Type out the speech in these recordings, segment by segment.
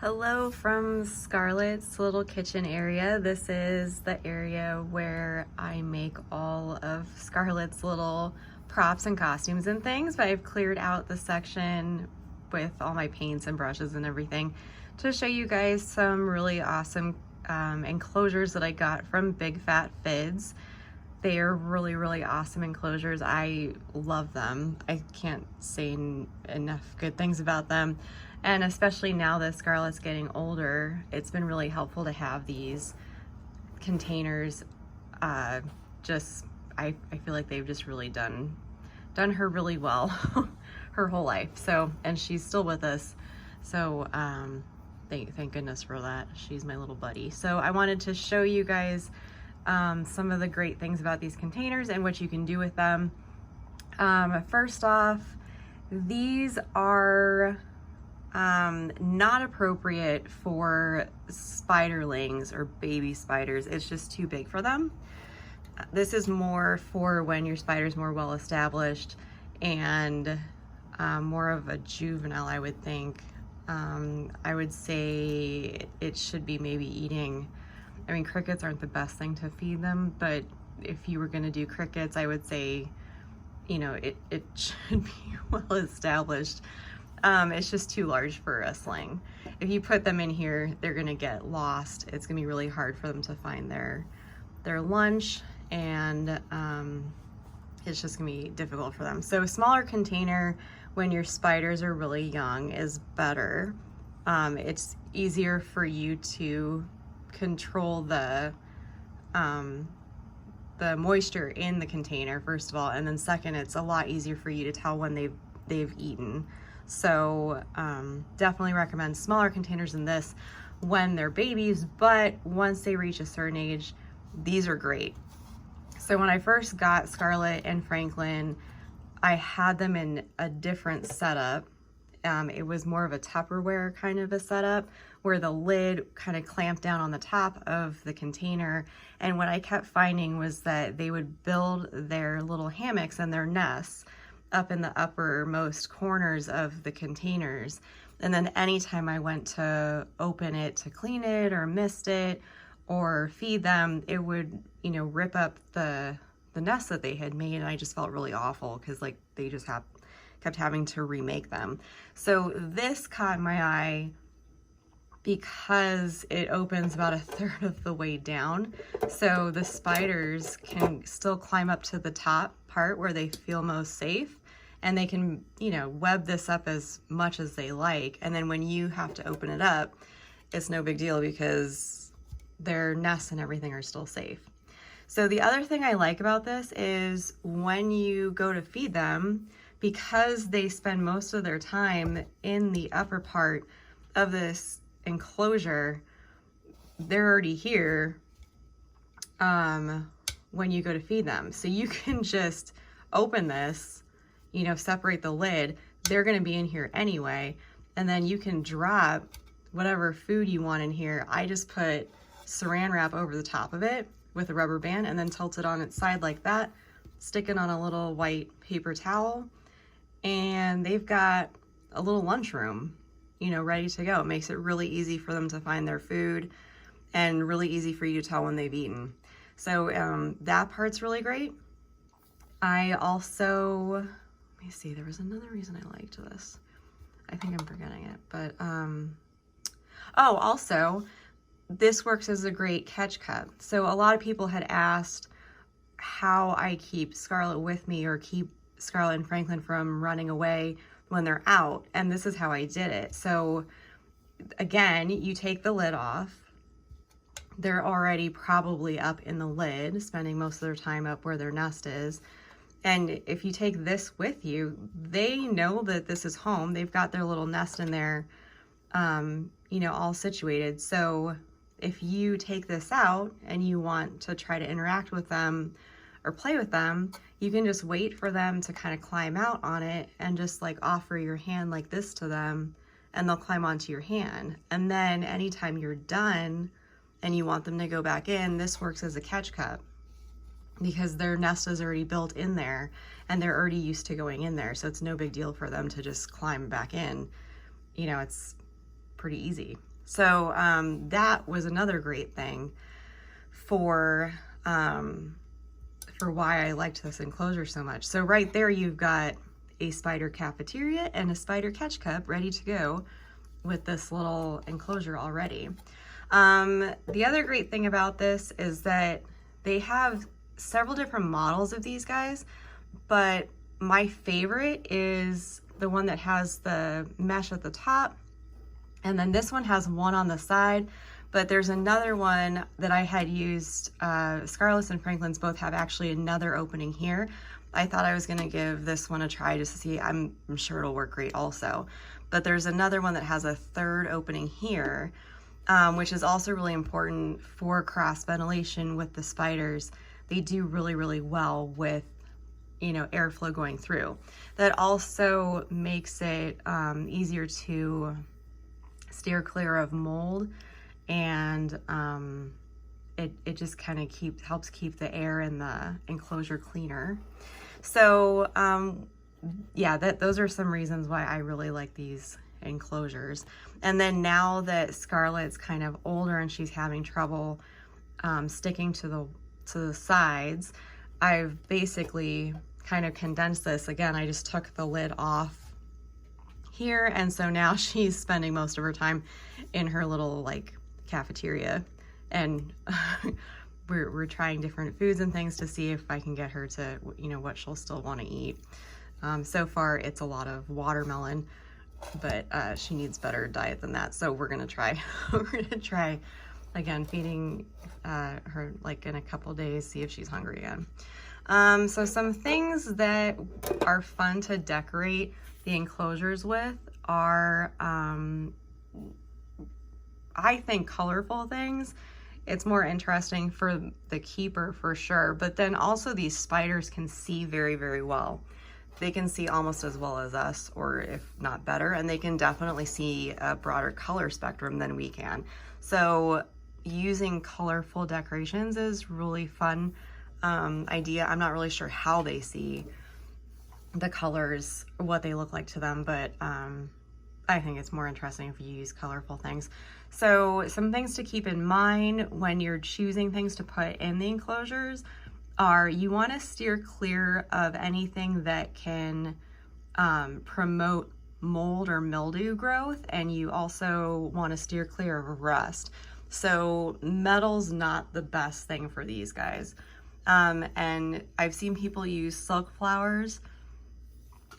Hello from Scarlet's little kitchen area. This is the area where I make all of Scarlet's little props and costumes and things, but I've cleared out the section with all my paints and brushes and everything to show you guys some really awesome enclosures that I got from Big FAT Phids. They are really awesome enclosures. I love them. I can't say enough good things about them. And especially now that Scarlet's getting older, it's been really helpful to have these containers. I feel like they've just really done her really well her whole life. So, and she's still with us. So thank goodness for that. She's my little buddy. So I wanted to show you guys some of the great things about these containers and what you can do with them. First off, these are not appropriate for spiderlings or baby spiders. It's just too big for them. This is more for when your spider's more well established and more of a juvenile, I would think. I would say it should be maybe eating, I mean, crickets aren't the best thing to feed them, but if you were going to do crickets, I would say, you know, it should be well established. It's just too large for a sling. If you put them in here, they're gonna get lost. It's gonna be really hard for them to find their lunch, and it's just gonna be difficult for them. So a smaller container when your spiders are really young is better. It's easier for you to control the moisture in the container, first of all, and then second, it's a lot easier for you to tell when they've eaten. So definitely recommend smaller containers than this when they're babies, but once they reach a certain age, these are great. So when I first got Scarlet and Franklin, I had them in a different setup. It was more of a Tupperware kind of a setup where the lid kind of clamped down on the top of the container. And what I kept finding was that they would build their little hammocks and their nests up in the uppermost corners of the containers. And then anytime I went to open it to clean it or mist it or feed them, it would, you know, rip up the nest that they had made. And I just felt really awful because like they just kept having to remake them. So this caught my eye because it opens about a third of the way down. So the spiders can still climb up to the top part where they feel most safe. And they can, you know, web this up as much as they like. And then when you have to open it up, it's no big deal because their nests and everything are still safe. So the other thing I like about this is when you go to feed them, because they spend most of their time in the upper part of this enclosure, they're already here when you go to feed them. So you can just open this, you know, separate the lid, they're gonna be in here anyway, and then you can drop whatever food you want in here. I just put saran wrap over the top of it with a rubber band and then tilt it on its side like that, stick it on a little white paper towel, and they've got a little lunchroom, you know, ready to go. It makes it really easy for them to find their food and really easy for you to tell when they've eaten. So that part's really great. I also, let me see, there was another reason I liked this. I think I'm forgetting it, but, oh, also, this works as a great catch cup. So a lot of people had asked how I keep Scarlet with me or keep Scarlet and Franklin from running away when they're out, and this is how I did it. So again, you take the lid off. They're already probably up in the lid, spending most of their time up where their nest is. And if you take this with you, they know that this is home. They've got their little nest in there, you know, all situated. So if you take this out and you want to try to interact with them or play with them, you can just wait for them to kind of climb out on it and just like offer your hand like this to them, and they'll climb onto your hand. And then anytime you're done and you want them to go back in, this works as a catch cup, because their nest is already built in there and they're already used to going in there. So it's no big deal for them to just climb back in. You know, it's pretty easy. So that was another great thing for why I liked this enclosure so much. So right there you've got a spider cafeteria and a spider catch cup ready to go with this little enclosure already. The other great thing about this is that they have several different models of these guys, but my favorite is the one that has the mesh at the top, and then this one has one on the side. But there's another one that I had used, Scarlet's and Franklin's both have actually another opening here. I thought I was gonna give this one a try just to see. I'm sure it'll work great also. But there's another one that has a third opening here, which is also really important for cross ventilation with the spiders. They do really, really well with, you know, airflow going through. That also makes it easier to steer clear of mold, and it just kind of helps keep the air in the enclosure cleaner. So yeah, those are some reasons why I really like these enclosures. And then now that Scarlet's kind of older and she's having trouble sticking to the sides, I've basically kind of condensed this. Again, I just took the lid off here, and so now she's spending most of her time in her little like cafeteria, and we're trying different foods and things to see if I can get her to, you know, what she'll still want to eat. So far it's a lot of watermelon, but she needs better diet than that, so we're gonna try again feeding her like in a couple days, see if she's hungry again. So some things that are fun to decorate the enclosures with are I think colorful things. It's more interesting for the keeper for sure, but then also these spiders can see very, very well. They can see almost as well as us, or if not better, and they can definitely see a broader color spectrum than we can. So using colorful decorations is really fun idea. I'm not really sure how they see the colors, what they look like to them, but I think it's more interesting if you use colorful things. So some things to keep in mind when you're choosing things to put in the enclosures are you want to steer clear of anything that can promote mold or mildew growth, and you also want to steer clear of rust. So metal's not the best thing for these guys. And I've seen people use silk flowers,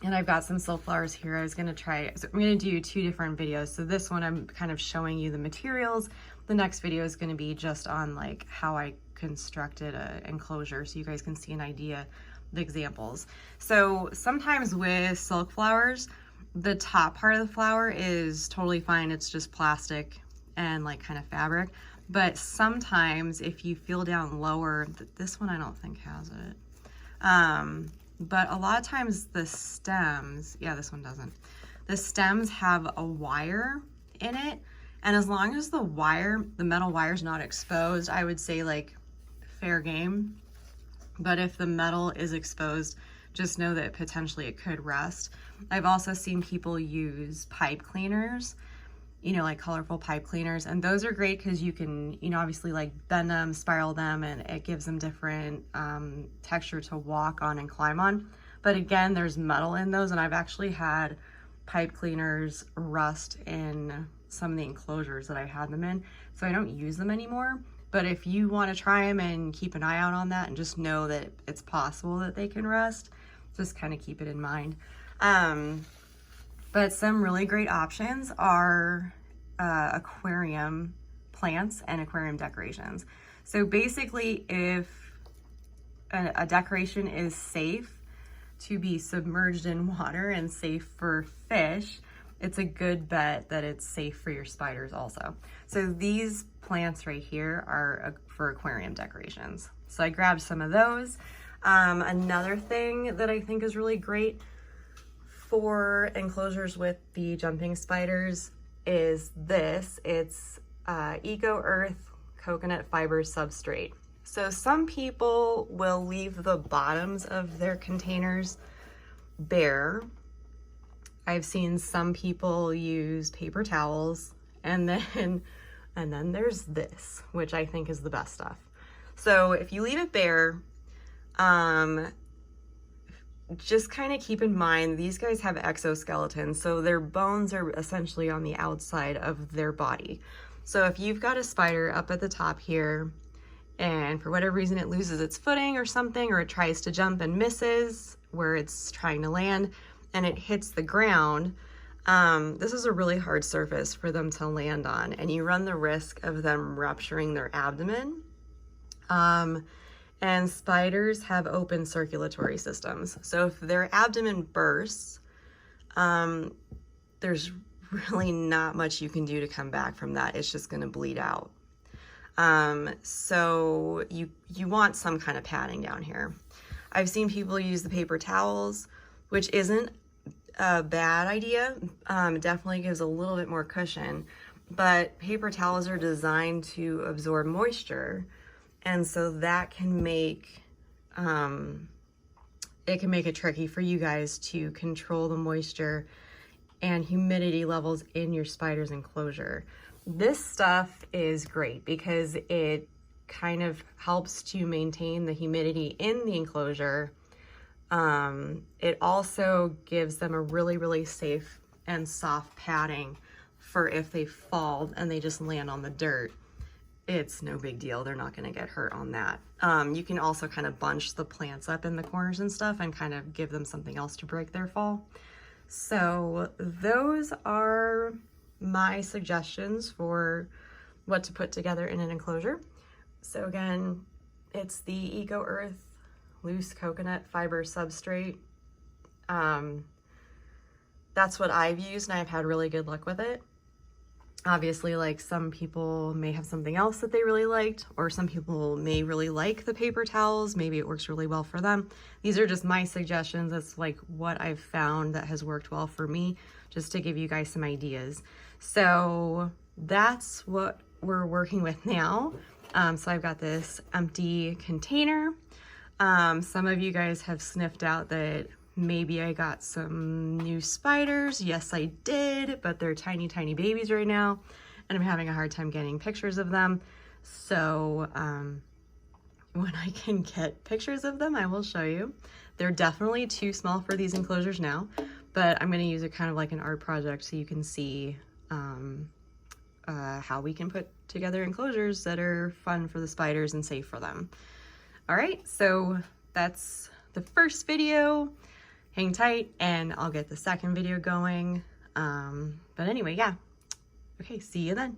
and I've got some silk flowers here. I was gonna try, so I'm gonna do 2 different videos. So this one I'm kind of showing you the materials. The next video is gonna be just on like how I constructed an enclosure, so you guys can see an idea of the examples. So sometimes with silk flowers, the top part of the flower is totally fine. It's just plastic and like kind of fabric. But sometimes if you feel down lower, this one I don't think has it. But a lot of times the stems, yeah, this one doesn't. The stems have a wire in it. And as long as the metal wire is not exposed, I would say like fair game. But if the metal is exposed, just know that potentially it could rust. I've also seen people use pipe cleaners, you know, like colorful pipe cleaners, and those are great because you can, you know, obviously like bend them, spiral them, and it gives them different texture to walk on and climb on. But again, there's metal in those, and I've actually had pipe cleaners rust in some of the enclosures that I had them in, so I don't use them anymore. But if you want to try them and keep an eye out on that and just know that it's possible that they can rust, just kind of keep it in mind. But some really great options are aquarium plants and aquarium decorations. So basically, if a decoration is safe to be submerged in water and safe for fish, it's a good bet that it's safe for your spiders also. So these plants right here are for aquarium decorations. So I grabbed some of those. Another thing that I think is really great for enclosures with the jumping spiders is this. It's Eco Earth coconut fiber substrate. So some people will leave the bottoms of their containers bare. I've seen some people use paper towels And then there's this, which I think is the best stuff. So if you leave it bare, just kind of keep in mind, these guys have exoskeletons, so their bones are essentially on the outside of their body. So if you've got a spider up at the top here, and for whatever reason it loses its footing or something, or it tries to jump and misses where it's trying to land, and it hits the ground, this is a really hard surface for them to land on, and you run the risk of them rupturing their abdomen. And spiders have open circulatory systems. So if their abdomen bursts, there's really not much you can do to come back from that. It's just gonna bleed out. So you want some kind of padding down here. I've seen people use the paper towels, which isn't a bad idea. It definitely gives a little bit more cushion, but paper towels are designed to absorb moisture. And so that can make, it tricky for you guys to control the moisture and humidity levels in your spider's enclosure. This stuff is great because it kind of helps to maintain the humidity in the enclosure. It also gives them a really, really safe and soft padding for if they fall and they just land on the dirt. It's no big deal. They're not going to get hurt on that. You can also kind of bunch the plants up in the corners and stuff and kind of give them something else to break their fall. So those are my suggestions for what to put together in an enclosure. So again, it's the Eco Earth loose coconut fiber substrate. That's what I've used and I've had really good luck with it. Obviously, like, some people may have something else that they really liked, or some people may really like the paper towels. Maybe it works really well for them. These are just my suggestions. That's like what I've found that has worked well for me, just to give you guys some ideas. So that's what we're working with now. So I've got this empty container. Some of you guys have sniffed out that maybe I got some new spiders. Yes, I did, but they're tiny, tiny babies right now, and I'm having a hard time getting pictures of them. So when I can get pictures of them, I will show you. They're definitely too small for these enclosures now, but I'm gonna use it kind of like an art project so you can see how we can put together enclosures that are fun for the spiders and safe for them. All right, so that's the first video. Hang tight and I'll get the second video going. But anyway, yeah. Okay, see you then.